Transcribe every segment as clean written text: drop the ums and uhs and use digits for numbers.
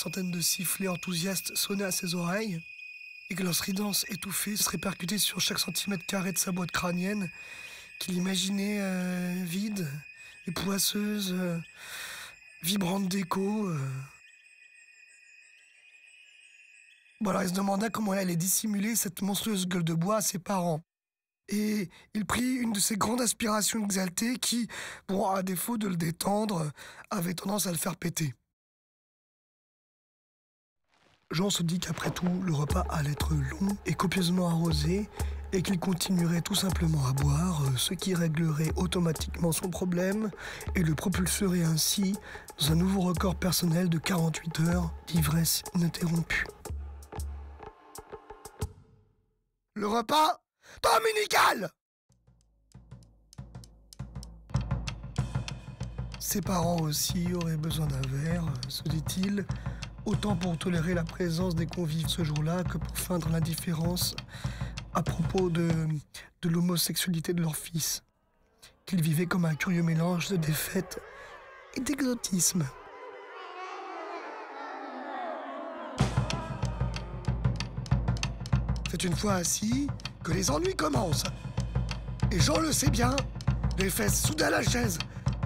centaines de sifflets enthousiastes sonnaient à ses oreilles, et que leur stridence étouffée se répercutait sur chaque centimètre carré de sa boîte crânienne, qu'il imaginait vide et poisseuse, vibrante d'écho. Bon, alors il se demanda comment elle allait dissimuler cette monstrueuse gueule de bois à ses parents. Et il prit une de ces grandes aspirations exaltées qui, bon, à défaut de le détendre, avait tendance à le faire péter. Jean se dit qu'après tout, le repas allait être long et copieusement arrosé, et qu'il continuerait tout simplement à boire, ce qui réglerait automatiquement son problème et le propulserait ainsi dans un nouveau record personnel de 48 heures d'ivresse ininterrompue. Le repas dominical! Ses parents aussi auraient besoin d'un verre, se dit-il, autant pour tolérer la présence des convives ce jour-là que pour feindre l'indifférence à propos de l'homosexualité de leur fils, qu'ils vivaient comme un curieux mélange de défaite et d'exotisme. C'est une fois assis que les ennuis commencent. Et Jean le sait bien, les fesses soudées à la chaise,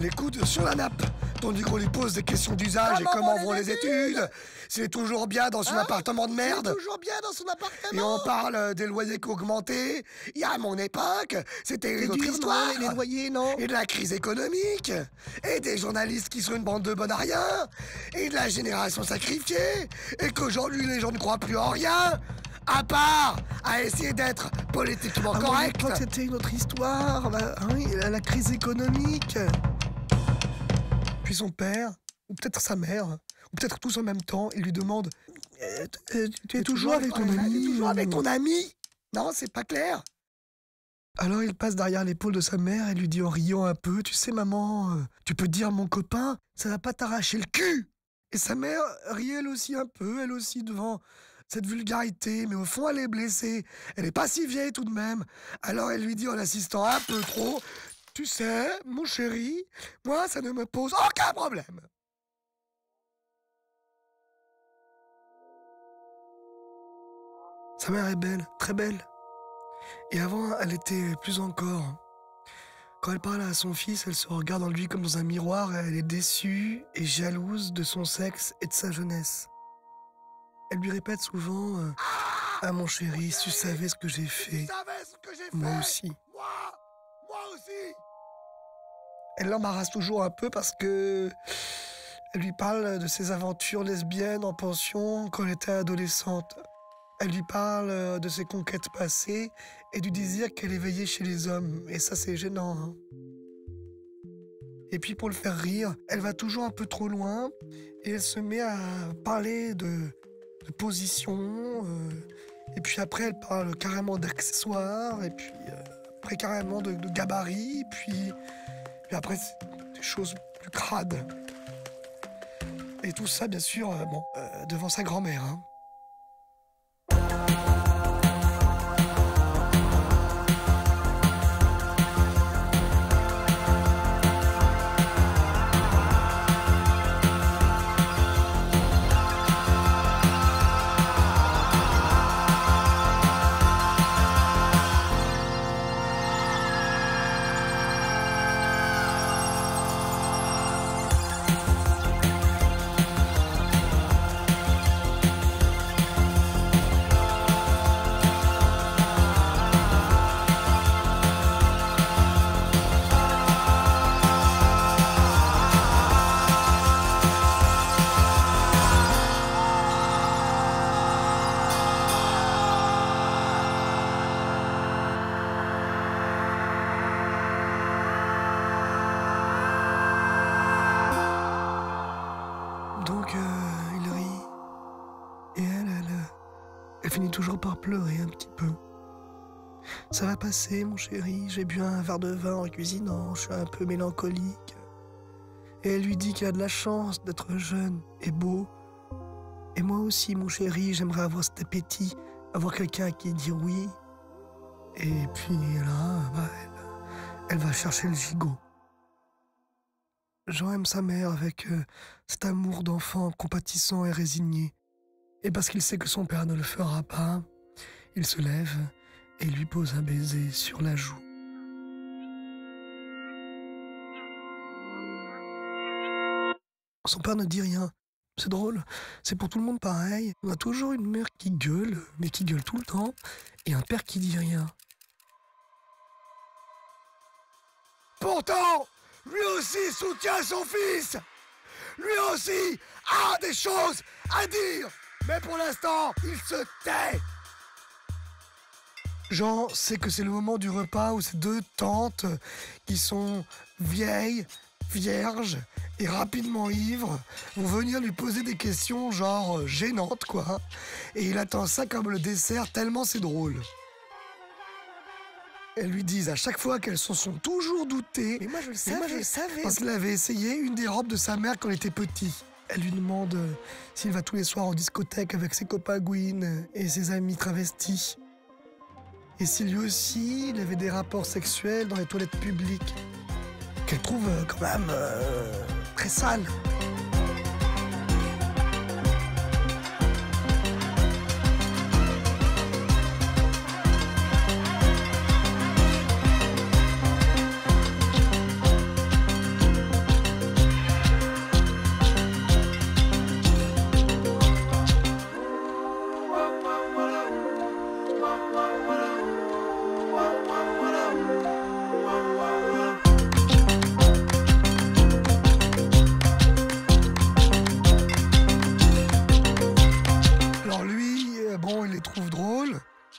les coudes sur la nappe, tandis qu'on lui pose des questions d'usage et comment vont les études. C'est toujours bien dans son appartement de merde. C'est toujours bien dans son appartement. Et on parle des loyers qui ont augmenté. Il y a mon époque, c'était une autre histoire. Les loyers, non. Et de la crise économique. Et des journalistes qui sont une bande de bonnes à rien. Et de la génération sacrifiée. Et qu'aujourd'hui les gens ne croient plus en rien. À part à essayer d'être politiquement correct. Je crois que c'était une autre histoire. La crise économique. Puis son père, ou peut-être sa mère, ou peut-être tous en même temps, il lui demande tu es toujours avec ton ami? Tu es toujours avec ton ami? Non, c'est pas clair. Alors il passe derrière l'épaule de sa mère et lui dit en riant un peu, tu sais maman, tu peux dire mon copain, ça va pas t'arracher le cul. Et sa mère rit elle aussi un peu, elle aussi devant cette vulgarité, mais au fond elle est blessée. Elle est pas si vieille tout de même. Alors elle lui dit en insistant un peu trop, tu sais, mon chéri, moi ça ne me pose aucun problème. Sa mère est belle, très belle. Et avant, elle était plus encore. Quand elle parle à son fils, elle se regarde en lui comme dans un miroir et elle est déçue et jalouse de son sexe et de sa jeunesse. Elle lui répète souvent « Ah mon chéri, si tu savais ce que j'ai fait, moi aussi. » Moi aussi. Elle l'embarrasse toujours un peu parce que elle lui parle de ses aventures lesbiennes en pension quand elle était adolescente. Elle lui parle de ses conquêtes passées et du désir qu'elle éveillait chez les hommes. Et ça, c'est gênant. Hein. Et puis, pour le faire rire, elle va toujours un peu trop loin et elle se met à parler de position. Et puis après, elle parle carrément d'accessoires. Et puis après, carrément de gabarit. Puis après, c'est des choses plus crades. Et tout ça, bien sûr, devant sa grand-mère. Hein. Donc, il rit. Et elle finit toujours par pleurer un petit peu. Ça va passer, mon chéri. J'ai bu un verre de vin en cuisinant. Je suis un peu mélancolique. Et elle lui dit qu'il a de la chance d'être jeune et beau. Et moi aussi, mon chéri, j'aimerais avoir cet appétit, avoir quelqu'un qui dit oui. Et puis là, elle va chercher le gigot. Jean aime sa mère avec cet amour d'enfant compatissant et résigné. Et parce qu'il sait que son père ne le fera pas, il se lève et lui pose un baiser sur la joue. Son père ne dit rien. C'est drôle, c'est pour tout le monde pareil. On a toujours une mère qui gueule, mais qui gueule tout le temps, et un père qui dit rien. Pourtant, lui aussi soutient son fils. Lui aussi a des choses à dire. Mais pour l'instant, il se tait. Jean sait que c'est le moment du repas où ces deux tantes, qui sont vieilles, vierges et rapidement ivres, vont venir lui poser des questions genre gênantes quoi. Et il attend ça comme le dessert tellement c'est drôle. Elles lui disent à chaque fois qu'elles se sont toujours doutées. Mais moi je le savais. Parce qu'il avait essayé une des robes de sa mère quand il était petit. Elle lui demande s'il va tous les soirs en discothèque avec ses copains Gwyn et ses amis travestis. Et si lui aussi, il avait des rapports sexuels dans les toilettes publiques. Qu'elle trouve quand même très sales.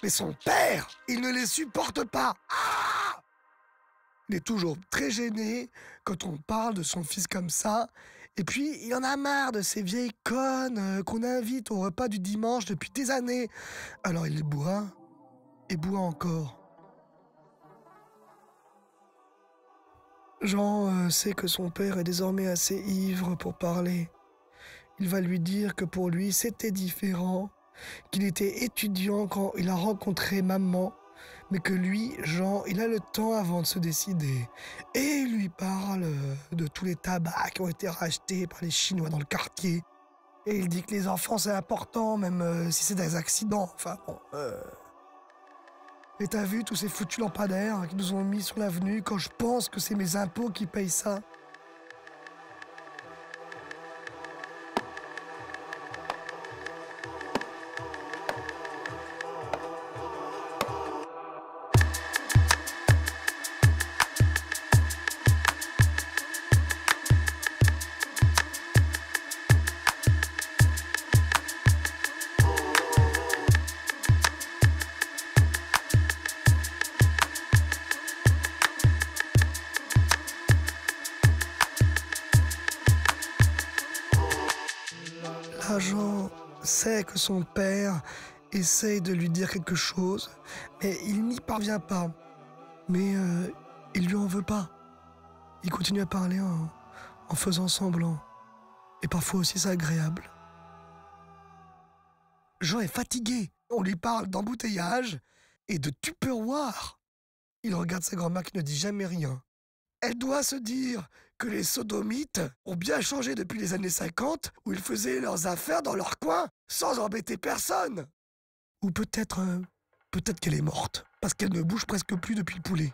Mais son père, il ne les supporte pas. Ah! Il est toujours très gêné quand on parle de son fils comme ça. Et puis, il en a marre de ces vieilles connes qu'on invite au repas du dimanche depuis des années. Alors il boit et boit encore. Jean sait que son père est désormais assez ivre pour parler. Il va lui dire que pour lui, c'était différent. Qu'il était étudiant quand il a rencontré maman, mais que lui, Jean, il a le temps avant de se décider. Et il lui parle de tous les tabacs qui ont été rachetés par les Chinois dans le quartier. Et il dit que les enfants, c'est important, même si c'est des accidents. Enfin bon... Et t'as vu tous ces foutus lampadaires qui nous ont mis sur l'avenue quand je pense que c'est mes impôts qui payent ça? Jean sait que son père essaye de lui dire quelque chose, mais il n'y parvient pas. Mais il lui en veut pas. Il continue à parler en faisant semblant. Et parfois aussi c'est agréable. Jean est fatigué. On lui parle d'embouteillage et de tupperware. Il regarde sa grand-mère qui ne dit jamais rien. Elle doit se dire que les sodomites ont bien changé depuis les années 50, où ils faisaient leurs affaires dans leur coin, sans embêter personne. Ou peut-être qu'elle est morte, parce qu'elle ne bouge presque plus depuis le poulet.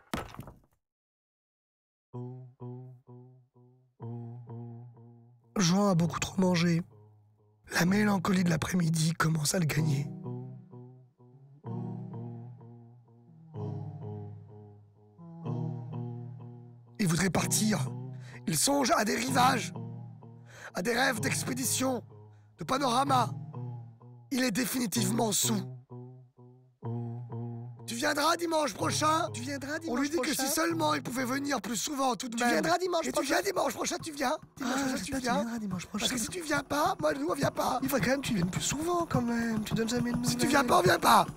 Jean a beaucoup trop mangé. La mélancolie de l'après-midi commence à le gagner. Il voudrait partir. Il songe à des rivages, à des rêves d'expédition, de panorama. Il est définitivement saoul. Tu viendras dimanche prochain? On lui dit que si seulement il pouvait venir plus souvent tout de même. Tu viendras dimanche prochain? Tu viens dimanche prochain, tu viens? Dimanche prochain, tu viens? Dimanche prochain. Parce que si tu viens pas, moi, nous, on vient pas. Il faudrait quand même que tu viennes plus souvent, quand même. Tu donnes jamais de nouvelles. Si tu viens pas, on vient pas.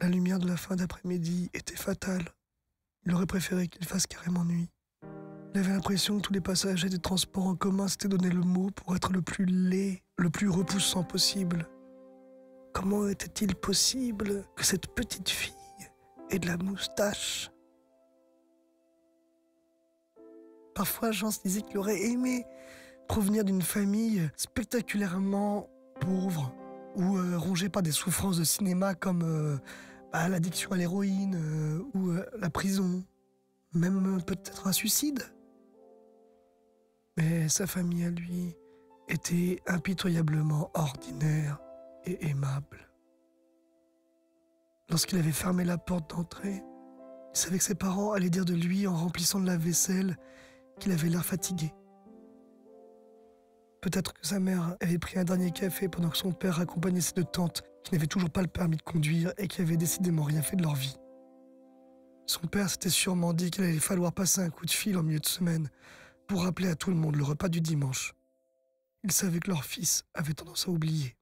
La lumière de la fin d'après-midi était fatale. Il aurait préféré qu'il fasse carrément nuit. Il avait l'impression que tous les passagers des transports en commun s'étaient donné le mot pour être le plus laid, le plus repoussant possible. Comment était-il possible que cette petite fille ait de la moustache? Parfois, Jean se disait qu'il aurait aimé provenir d'une famille spectaculairement pauvre ou rongée par des souffrances de cinéma comme l'addiction à l'héroïne ou la prison, même peut-être un suicide. Mais sa famille à lui était impitoyablement ordinaire et aimable. Lorsqu'il avait fermé la porte d'entrée, il savait que ses parents allaient dire de lui en remplissant de la vaisselle qu'il avait l'air fatigué. Peut-être que sa mère avait pris un dernier café pendant que son père accompagnait ses deux tantes qui n'avaient toujours pas le permis de conduire et qui avaient décidément rien fait de leur vie. Son père s'était sûrement dit qu'il allait falloir passer un coup de fil en milieu de semaine pour rappeler à tout le monde le repas du dimanche. Il savait que leur fils avait tendance à oublier.